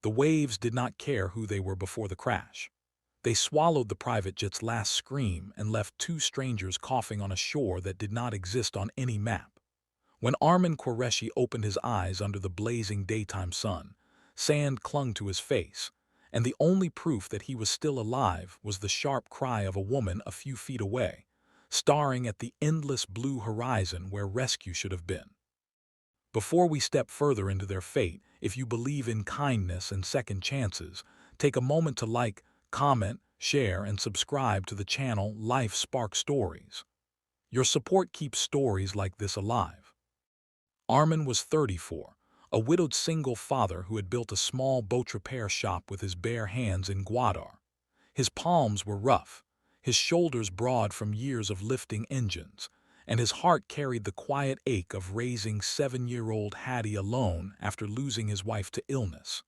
The waves did not care who they were before the crash. They swallowed the private jet's last scream and left two strangers coughing on a shore that did not exist on any map. When Armin Qureshi opened his eyes under the blazing daytime sun, sand clung to his face, and the only proof that he was still alive was the sharp cry of a woman a few feet away, staring at the endless blue horizon where rescue should have been. Before we step further into their fate, if you believe in kindness and second chances, take a moment to like, comment, share, and subscribe to the channel Life Spark Stories. Your support keeps stories like this alive. Armin was 34, a widowed single father who had built a small boat repair shop with his bare hands in Gwadar. His palms were rough, his shoulders broad from years of lifting engines, and his heart carried the quiet ache of raising 7-year-old Hattie alone after losing his wife to illness.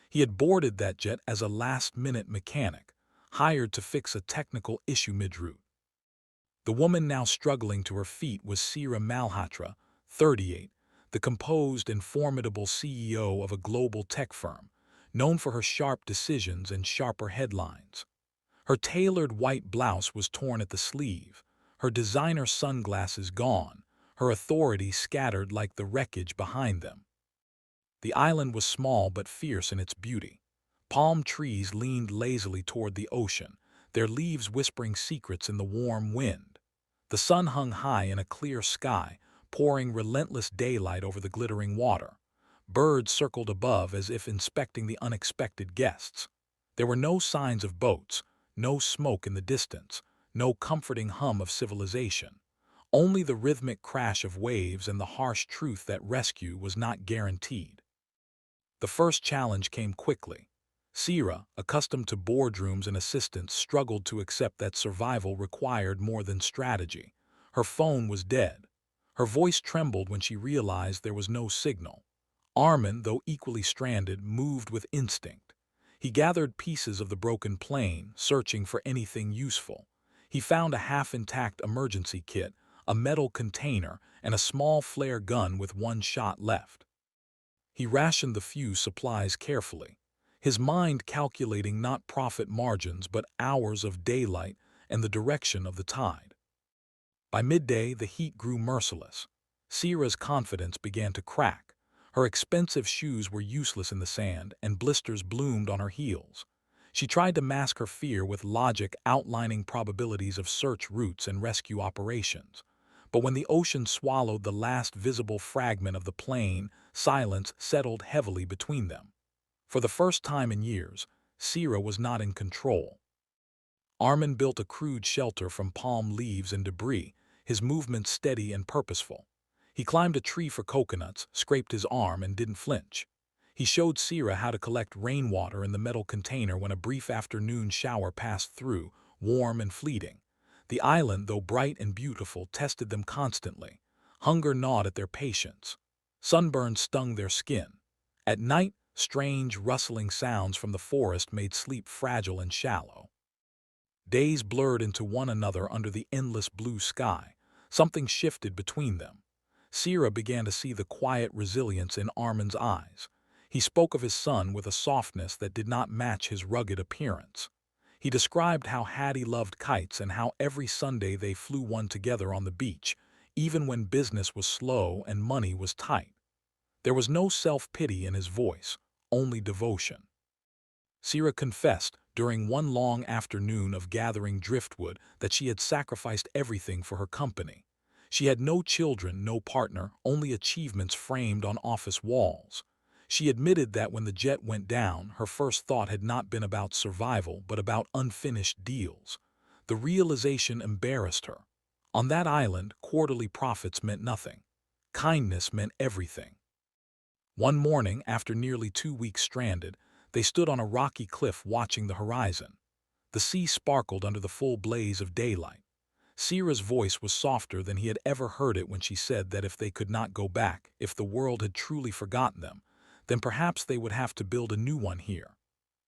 He had boarded that jet as a last-minute mechanic, hired to fix a technical issue mid-route. The woman now struggling to her feet was Sira Malhotra, 38, the composed and formidable CEO of a global tech firm, known for her sharp decisions and sharper headlines. Her tailored white blouse was torn at the sleeve, her designer sunglasses gone, her authority scattered like the wreckage behind them. The island was small but fierce in its beauty. Palm trees leaned lazily toward the ocean, their leaves whispering secrets in the warm wind. The sun hung high in a clear sky, pouring relentless daylight over the glittering water. Birds circled above as if inspecting the unexpected guests. There were no signs of boats, no smoke in the distance, no comforting hum of civilization. Only the rhythmic crash of waves and the harsh truth that rescue was not guaranteed. The first challenge came quickly. Sira, accustomed to boardrooms and assistants, struggled to accept that survival required more than strategy. Her phone was dead. Her voice trembled when she realized there was no signal. Armin, though equally stranded, moved with instinct. He gathered pieces of the broken plane, searching for anything useful. He found a half-intact emergency kit, a metal container, and a small flare gun with one shot left. He rationed the few supplies carefully, his mind calculating not profit margins but hours of daylight and the direction of the tide. By midday, the heat grew merciless. Sira's confidence began to crack. Her expensive shoes were useless in the sand, and blisters bloomed on her heels. She tried to mask her fear with logic outlining probabilities of search routes and rescue operations. But when the ocean swallowed the last visible fragment of the plane, silence settled heavily between them. For the first time in years, Sira was not in control. Armin built a crude shelter from palm leaves and debris, his movements steady and purposeful. He climbed a tree for coconuts, scraped his arm, and didn't flinch. He showed Sira how to collect rainwater in the metal container when a brief afternoon shower passed through, warm and fleeting. The island, though bright and beautiful, tested them constantly. Hunger gnawed at their patience. Sunburn stung their skin. At night, strange, rustling sounds from the forest made sleep fragile and shallow. Days blurred into one another under the endless blue sky. Something shifted between them. Sira began to see the quiet resilience in Armin's eyes. He spoke of his son with a softness that did not match his rugged appearance. He described how Hattie loved kites and how every Sunday they flew one together on the beach, even when business was slow and money was tight. There was no self-pity in his voice, only devotion. Sira confessed, during one long afternoon of gathering driftwood, that she had sacrificed everything for her company. She had no children, no partner, only achievements framed on office walls. She admitted that when the jet went down, her first thought had not been about survival, but about unfinished deals. The realization embarrassed her. On that island, quarterly profits meant nothing. Kindness meant everything. One morning, after nearly 2 weeks stranded, they stood on a rocky cliff watching the horizon. The sea sparkled under the full blaze of daylight. Sira's voice was softer than he had ever heard it when she said that if they could not go back, if the world had truly forgotten them, then perhaps they would have to build a new one here.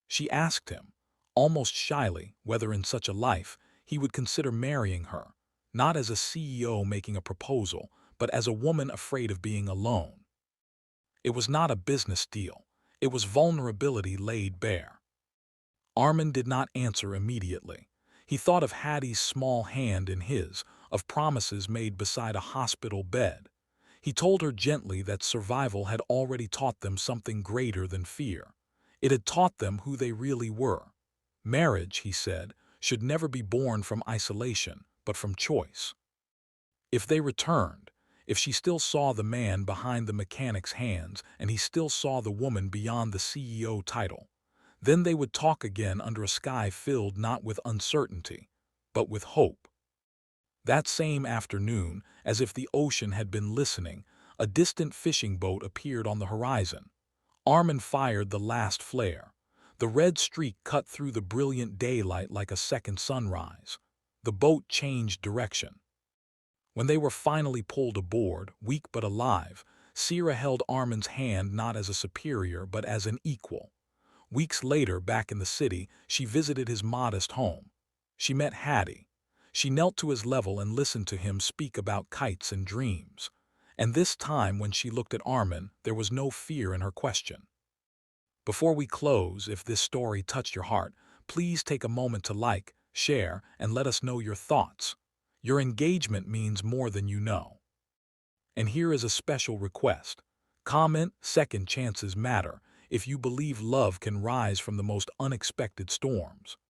She asked him, almost shyly, whether in such a life he would consider marrying her, not as a CEO making a proposal, but as a woman afraid of being alone. It was not a business deal. It was vulnerability laid bare. Armin did not answer immediately. He thought of Hattie's small hand in his, of promises made beside a hospital bed. He told her gently that survival had already taught them something greater than fear. It had taught them who they really were. Marriage, he said, should never be born from isolation, but from choice. If they returned, if she still saw the man behind the mechanic's hands and he still saw the woman beyond the CEO title, then they would talk again under a sky filled not with uncertainty, but with hope. That same afternoon, as if the ocean had been listening, a distant fishing boat appeared on the horizon. Armin fired the last flare. The red streak cut through the brilliant daylight like a second sunrise. The boat changed direction. When they were finally pulled aboard, weak but alive, Sierra held Armin's hand not as a superior but as an equal. Weeks later, back in the city, she visited his modest home. She met Hattie. She knelt to his level and listened to him speak about kites and dreams. And this time, when she looked at Armin, there was no fear in her question. Before we close, if this story touched your heart, please take a moment to like, share, and let us know your thoughts. Your engagement means more than you know. And here is a special request. Comment, second chances matter, if you believe love can rise from the most unexpected storms.